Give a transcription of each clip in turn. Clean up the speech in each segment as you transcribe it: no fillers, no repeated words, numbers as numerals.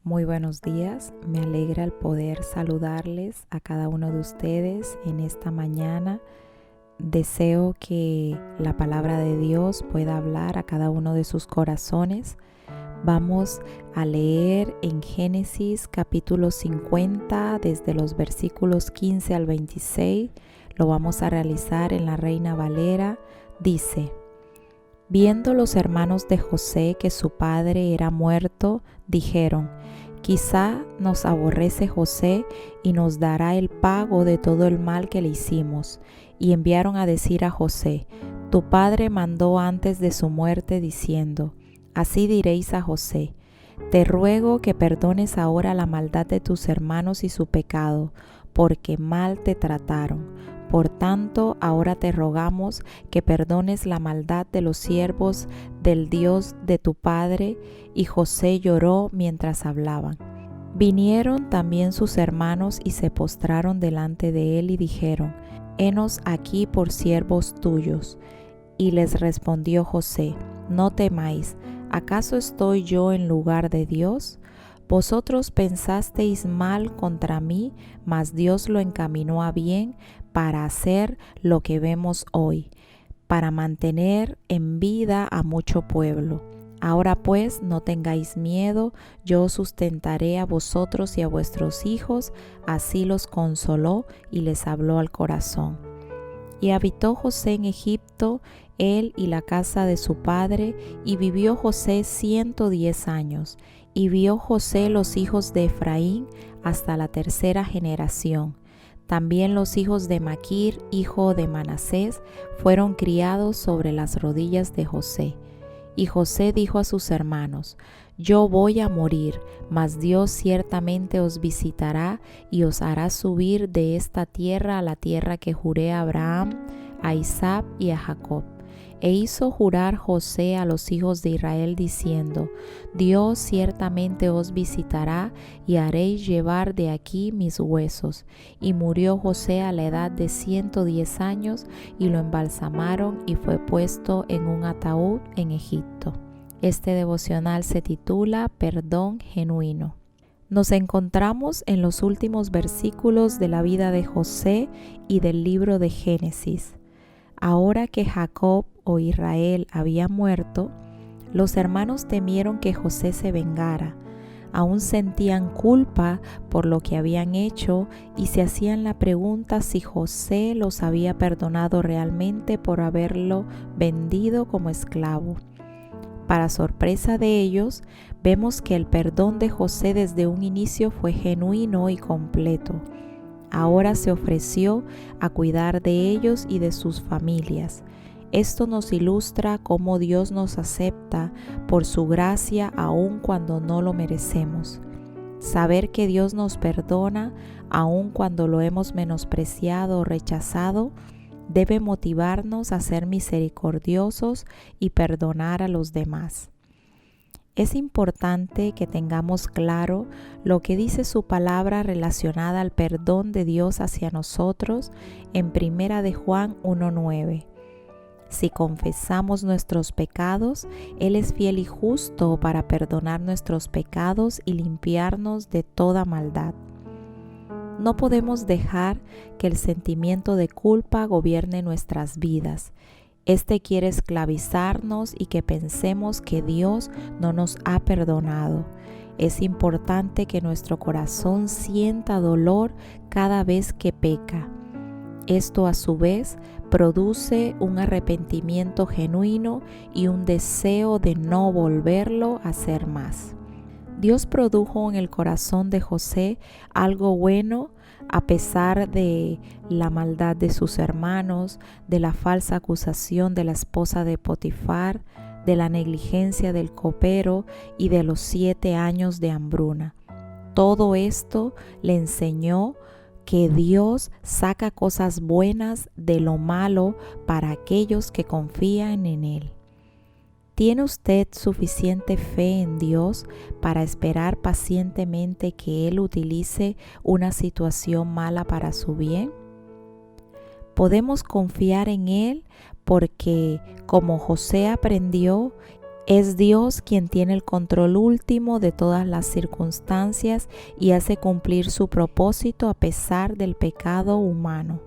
Muy buenos días, me alegra el poder saludarles a cada uno de ustedes en esta mañana. Deseo que la palabra de Dios pueda hablar a cada uno de sus corazones. Vamos a leer en Génesis capítulo 50 desde los versículos 15 al 26. Lo vamos a realizar en la Reina Valera. Dice: Viendo los hermanos de José que su padre era muerto, dijeron: Quizá nos aborrece José y nos dará el pago de todo el mal que le hicimos. Y enviaron a decir a José: Tu padre mandó antes de su muerte diciendo: Así diréis a José: Te ruego que perdones ahora la maldad de tus hermanos y su pecado, porque mal te trataron. Por tanto, ahora te rogamos que perdones la maldad de los siervos del Dios de tu padre. Y José lloró mientras hablaban. Vinieron también sus hermanos y se postraron delante de él y dijeron: Henos aquí por siervos tuyos. Y les respondió José: No temáis, ¿acaso estoy yo en lugar de Dios? Vosotros pensasteis mal contra mí, mas Dios lo encaminó a bien para hacer lo que vemos hoy, para mantener en vida a mucho pueblo. Ahora pues no tengáis miedo, yo os sustentaré a vosotros y a vuestros hijos. Así los consoló y les habló al corazón. Y habitó José en Egipto, él y la casa de su padre, y vivió José 110 años. Y vio José los hijos de Efraín hasta la tercera generación. También los hijos de Maquir, hijo de Manasés, fueron criados sobre las rodillas de José. Y José dijo a sus hermanos: Yo voy a morir, mas Dios ciertamente os visitará y os hará subir de esta tierra a la tierra que juré a Abraham, a Isaac y a Jacob. E hizo jurar José a los hijos de Israel diciendo: Dios ciertamente os visitará y haréis llevar de aquí mis huesos. Y murió José a la edad de 110 años y lo embalsamaron y fue puesto en un ataúd en Egipto. Este devocional se titula Perdón genuino. Nos encontramos en los últimos versículos de la vida de José y del libro de Génesis. Ahora que Jacob o Israel había muerto, los hermanos temieron que José se vengara. Aún sentían culpa por lo que habían hecho y se hacían la pregunta si José los había perdonado realmente por haberlo vendido como esclavo. Para sorpresa de ellos, vemos que el perdón de José desde un inicio fue genuino y completo. Ahora se ofreció a cuidar de ellos y de sus familias. Esto nos ilustra cómo Dios nos acepta por su gracia aun cuando no lo merecemos. Saber que Dios nos perdona aun cuando lo hemos menospreciado o rechazado debe motivarnos a ser misericordiosos y perdonar a los demás. Es importante que tengamos claro lo que dice su palabra relacionada al perdón de Dios hacia nosotros en 1 de Juan 1:9. Si confesamos nuestros pecados, Él es fiel y justo para perdonar nuestros pecados y limpiarnos de toda maldad. No podemos dejar que el sentimiento de culpa gobierne nuestras vidas. Este quiere esclavizarnos y que pensemos que Dios no nos ha perdonado. Es importante que nuestro corazón sienta dolor cada vez que peca. Esto a su vez produce un arrepentimiento genuino y un deseo de no volverlo a hacer más. Dios produjo en el corazón de José algo bueno a pesar de la maldad de sus hermanos, de la falsa acusación de la esposa de Potifar, de la negligencia del copero y de los 7 años de hambruna. Todo esto le enseñó que Dios saca cosas buenas de lo malo para aquellos que confían en Él. ¿Tiene usted suficiente fe en Dios para esperar pacientemente que Él utilice una situación mala para su bien? Podemos confiar en Él porque, como José aprendió, Es Dios quien tiene el control último de todas las circunstancias y hace cumplir su propósito a pesar del pecado humano.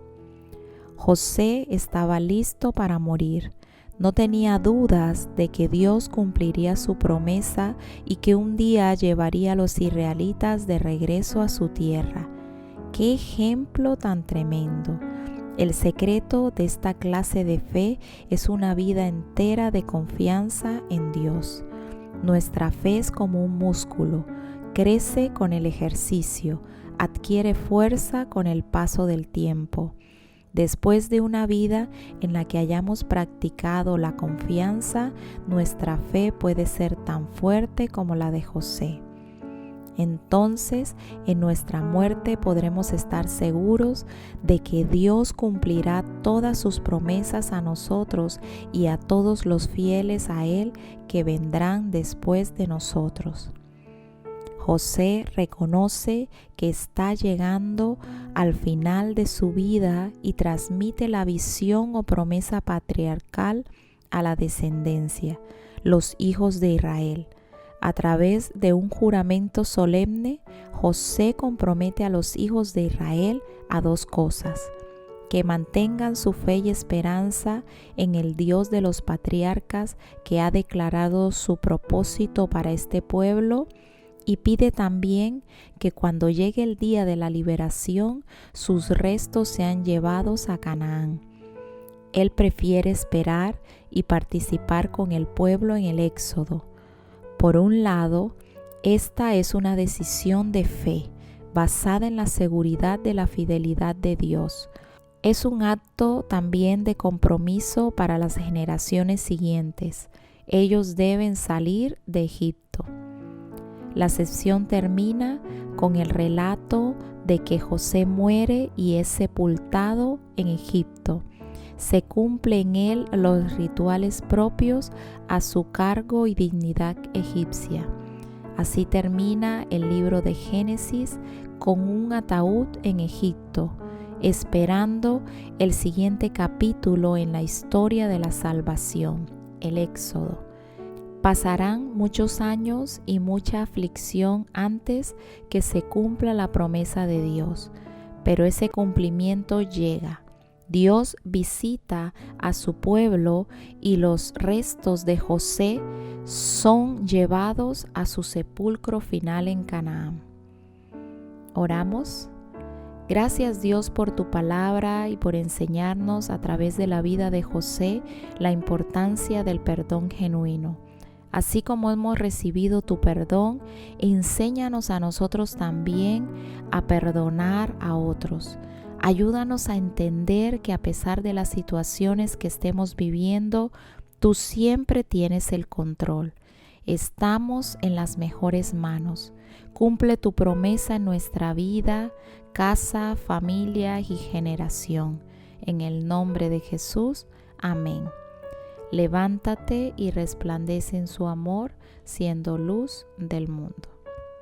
José estaba listo para morir. No tenía dudas de que Dios cumpliría su promesa y que un día llevaría a los israelitas de regreso a su tierra. ¡Qué ejemplo tan tremendo! El secreto de esta clase de fe es una vida entera de confianza en Dios. Nuestra fe es como un músculo, crece con el ejercicio, adquiere fuerza con el paso del tiempo. Después de una vida en la que hayamos practicado la confianza, nuestra fe puede ser tan fuerte como la de José. Entonces, en nuestra muerte podremos estar seguros de que Dios cumplirá todas sus promesas a nosotros y a todos los fieles a Él que vendrán después de nosotros. José reconoce que está llegando al final de su vida y transmite la visión o promesa patriarcal a la descendencia, los hijos de Israel. A través de un juramento solemne, José compromete a los hijos de Israel a dos cosas: que mantengan su fe y esperanza en el Dios de los patriarcas que ha declarado su propósito para este pueblo, y pide también que cuando llegue el día de la liberación, sus restos sean llevados a Canaán. Él prefiere esperar y participar con el pueblo en el éxodo. Por un lado, esta es una decisión de fe basada en la seguridad de la fidelidad de Dios. Es un acto también de compromiso para las generaciones siguientes. Ellos deben salir de Egipto. La sección termina con el relato de que José muere y es sepultado en Egipto. Se cumplen en él los rituales propios a su cargo y dignidad egipcia. Así termina el libro de Génesis con un ataúd en Egipto, esperando el siguiente capítulo en la historia de la salvación, el Éxodo. Pasarán muchos años y mucha aflicción antes que se cumpla la promesa de Dios, pero ese cumplimiento llega. Dios visita a su pueblo y los restos de José son llevados a su sepulcro final en Canaán. Oramos. Gracias, Dios, por tu palabra y por enseñarnos a través de la vida de José la importancia del perdón genuino. Así como hemos recibido tu perdón, enséñanos a nosotros también a perdonar a otros. Ayúdanos a entender que a pesar de las situaciones que estemos viviendo, tú siempre tienes el control. Estamos en las mejores manos. Cumple tu promesa en nuestra vida, casa, familia y generación. En el nombre de Jesús, amén. Levántate y resplandece en su amor, siendo luz del mundo.